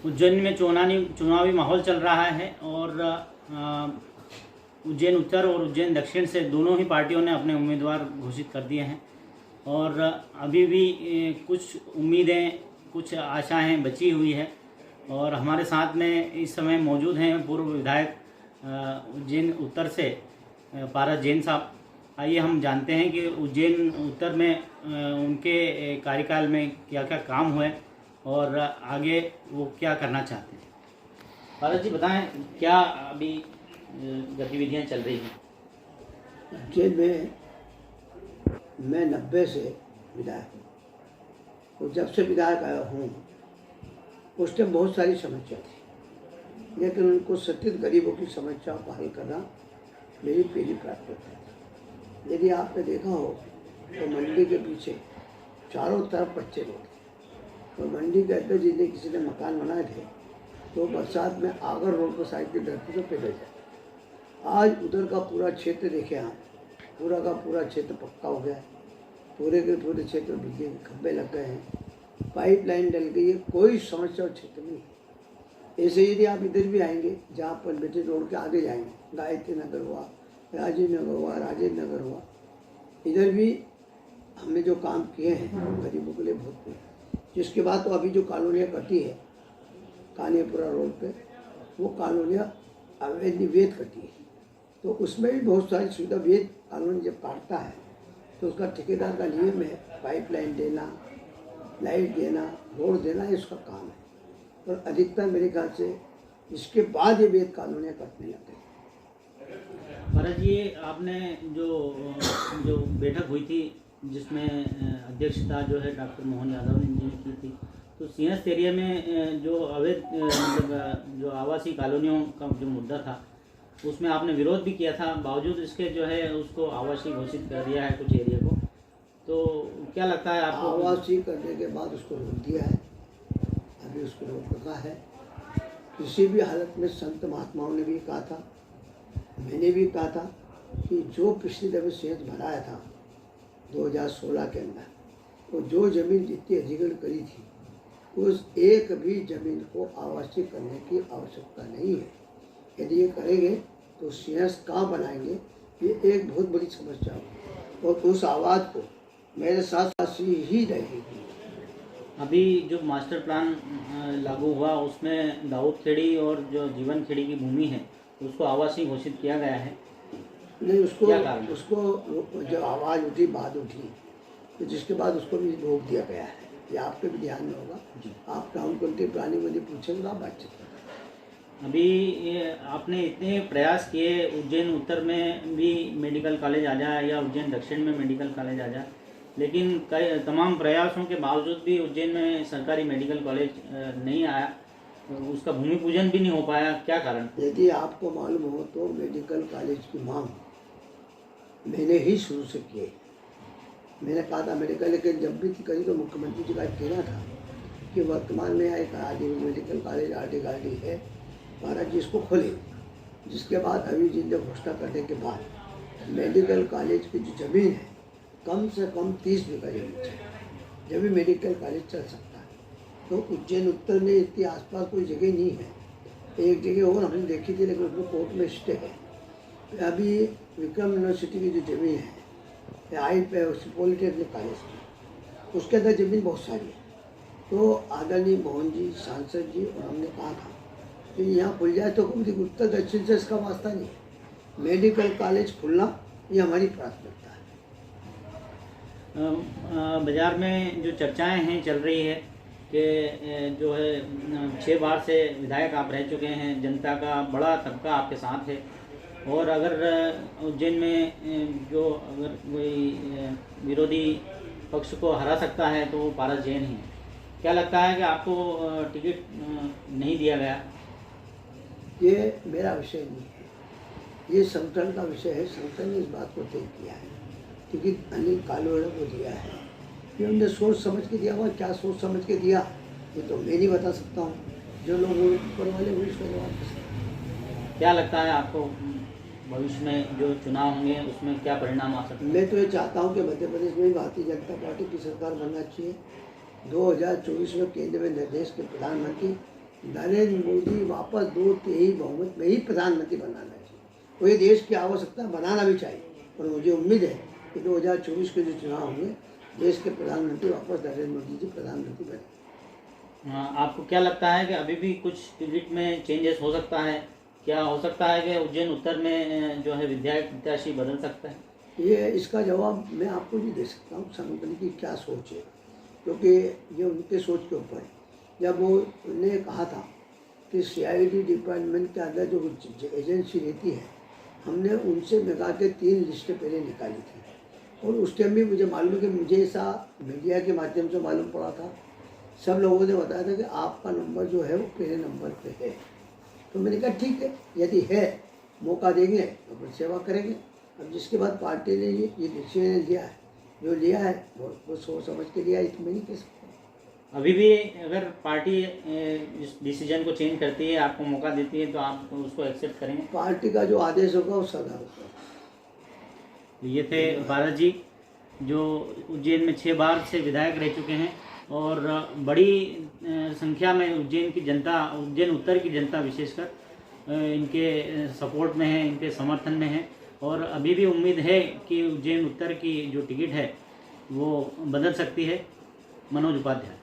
उज्जैन में चुनावी माहौल चल रहा है और उज्जैन उत्तर और उज्जैन दक्षिण से दोनों ही पार्टियों ने अपने उम्मीदवार घोषित कर दिए हैं और अभी भी कुछ उम्मीदें, कुछ आशाएं बची हुई है। और हमारे साथ में इस समय मौजूद हैं पूर्व विधायक उज्जैन उत्तर से पारस जैन साहब। आइए हम जानते हैं कि उज्जैन उत्तर में उनके कार्यकाल में क्या क्या काम हुए और आगे वो क्या करना चाहते हैं। पारस जी बताएं, क्या अभी गतिविधियां चल रही हैं? उज्जैन में मैं 90 से विधायक हूँ और जब से विधायक आया हूँ उस टाइम बहुत सारी समस्या थी, लेकिन उनको सत्य गरीबों की समस्याओं को हल करना मेरी पहली प्राथमिकता थी। यदि आपने देखा हो तो मंडी के पीछे चारों तरफ कच्चे रोड थे और मंडी के अंदर जिन्हें किसी ने मकान बनाए थे तो बरसात में आगर रोड पर साइकिल डरती तो पैदल जाए। आज उधर का पूरा क्षेत्र देखें आप, पूरा का पूरा क्षेत्र पक्का हो गया है, पूरे के पूरे क्षेत्र में बिजली के खंभे लग गए हैं, पाइपलाइन डल गई है, कोई समस्या क्षेत्र में नहीं। ऐसे यदि आप इधर भी आएंगे, जहाँ पर बेटे रोड के आगे जाएंगे, गायत्री नगर हुआ, राजीव नगर हुआ, राजेंद्र नगर हुआ, इधर भी हमने जो काम किए हैं गरीबों के लिए बहुत कुछ। जिसके बाद तो अभी जो कॉलोनियाँ कटी है कानीपुरा रोड पे, वो कॉलोनियाँ अवैध निवेद कटी है, तो उसमें भी बहुत सारी सुविधा। वेद कानून जब काटता है तो उसका ठेकेदार का नियम है पाइपलाइन देना, लाइट देना, रोड देना, ये उसका काम है। और अधिकतर मेरे ख्याल से इसके बाद ये वेद कानूनियाँ कटने लग गई। पारस जी, आपने जो बैठक हुई थी जिसमें अध्यक्षता जो है डॉक्टर मोहन यादव ने की थी, तो सिंहस्थ एरिया में जो अवैध मतलब जो आवासीय कॉलोनियों का जो मुद्दा था उसमें आपने विरोध भी किया था, बावजूद इसके जो है उसको आवासीय घोषित कर दिया है कुछ एरिया को। तो क्या लगता है आपको? आवासीय करने के बाद उसको रोक दिया है, अभी उसको रोक रखा है। किसी भी हालत में संत महात्माओं ने भी कहा था, मैंने भी कहा था कि जो पिछली दफे सेहत भराया था 2016 के अंदर, वो जो जमीन जितनी अधिग्रहण करी थी उस एक भी जमीन को आवासीय करने की आवश्यकता नहीं है। यदि ये करेंगे तो सिंहस्थ कहाँ बनाएंगे, ये एक बहुत बड़ी समस्या है और उस आवाज़ को मेरे साथ साथ ही रहेगी। अभी जो मास्टर प्लान लागू हुआ उसमें दाऊद खेड़ी और जो जीवन खेड़ी की भूमि है उसको आवासीय घोषित किया गया है। नहीं, उसको जब आवाज़ उठी, बात उठी, तो जिसके बाद उसको भी रोक दिया गया है। ये आपके भी ध्यान में होगा, आप टाउन कमिटी प्लानिंग वाली पूछेंगे तो आप बातचीत करें। अभी आपने इतने प्रयास किए उज्जैन उत्तर में भी मेडिकल कॉलेज आ जाए या उज्जैन दक्षिण में मेडिकल कॉलेज आ जाए, लेकिन कई तमाम प्रयासों के बावजूद भी उज्जैन में सरकारी मेडिकल कॉलेज नहीं आया, उसका भूमि पूजन भी नहीं हो पाया। क्या कारण? यदि आपको मालूम हो तो मेडिकल कॉलेज की मांग मैंने ही शुरू से की है। मैंने कहा था मेडिकल, लेकिन जब भी करी तो मुख्यमंत्री जी का कहना था कि वर्तमान में एक मेडिकल कॉलेज आर्टिकल है, महाराज जी इसको खोले। जिसके बाद अभी जी ने घोषणा करने के बाद मेडिकल कॉलेज की जो ज़मीन है कम से कम 30 बीघा जमीन चाहिए, जब भी मेडिकल कॉलेज चल सकता है। तो उज्जैन उत्तर में इतनी आसपास कोई जगह नहीं है। एक जगह और हमने देखी थी, लेकिन उसमें कोर्ट में स्टे है। अभी विक्रम यूनिवर्सिटी की जो ज़मीन है आई पे पॉलिटेक्निक कॉलेज की, उसके अंदर ज़मीन बहुत सारी है। तो आदरणीय मोहन जी, सांसद जी और हमने कहा था कि यहाँ खुल जाए तो उत्तर दक्षिण से इसका वास्ता नहीं है, मेडिकल कॉलेज खुलना ये हमारी प्राथमिकता है। बाज़ार में जो चर्चाएं हैं चल रही है कि जो है 6 बार से विधायक आप रह चुके हैं, जनता का बड़ा तबका आपके साथ है और अगर उज्जैन में जो अगर कोई विरोधी पक्ष को हरा सकता है तो वो पारस जैन ही है। क्या लगता है कि आपको टिकट नहीं दिया गया? ये मेरा विषय नहीं है, ये संगठन का विषय है। संगठन ने इस बात को तय किया है, टिकट अनिल कालोड़ा को दिया है। ये उन्होंने सोच समझ के दिया हुआ, क्या सोच समझ के दिया ये तो मैं नहीं बता सकता हूँ। जो लोग ऊपर वाले वो इसका जवाब दे सकते हैं। क्या लगता है आपको भविष्य में जो चुनाव होंगे उसमें क्या परिणाम आ सकते हैं? मैं तो ये चाहता हूँ कि मध्य प्रदेश में भारतीय जनता पार्टी की सरकार बनना चाहिए। 2024 में केंद्र में देश के प्रधानमंत्री नरेंद्र मोदी वापस 2/3 बहुमत में ही प्रधानमंत्री बनाना चाहिए। वो ये देश की आवश्यकता बनाना भी चाहिए, और मुझे उम्मीद है कि 2024 के जो चुनाव होंगे, देश के प्रधानमंत्री वापस नरेंद्र मोदी जी प्रधानमंत्री बने। आपको क्या लगता है कि अभी भी कुछ टिकट में चेंजेस हो सकता है? क्या हो सकता है कि उज्जैन उत्तर में जो है विधायक प्रत्याशी बदल सकता है? ये इसका जवाब मैं आपको नहीं दे सकता हूँ, संगठन की क्या सोच है, क्योंकि ये उनके सोच के ऊपर है। जब वो उन्होंने कहा था कि CID डिपार्टमेंट के अंदर जो एजेंसी रहती है, हमने उनसे मिला के 3 लिस्टें पहले निकाली थी, और उस टाइम भी मुझे मालूम है कि मुझे ऐसा मीडिया के माध्यम से मालूम पड़ा था, सब लोगों ने बताया था कि आपका नंबर जो है वो पहले नंबर पे है। तो मैंने कहा ठीक है, यदि है मौका देंगे तो फिर सेवा करेंगे। अब जिसके बाद पार्टी ने ये डिसीजन लिया है, जो लिया है वो सोच समझ के लिया है, तो मैं नहीं कह सकता। अभी भी अगर पार्टी इस डिसीजन को चेंज करती है, आपको मौका देती है, तो आप उसको एक्सेप्ट करेंगे? पार्टी का जो आदेश होगा वो सदा होगा। ये थे भारत जी, जो उज्जैन में 6 बार से विधायक रह चुके हैं, और बड़ी संख्या में उज्जैन की जनता, उज्जैन उत्तर की जनता विशेषकर इनके सपोर्ट में है, इनके समर्थन में है, और अभी भी उम्मीद है कि उज्जैन उत्तर की जो टिकट है वो बदल सकती है। मनोज उपाध्याय।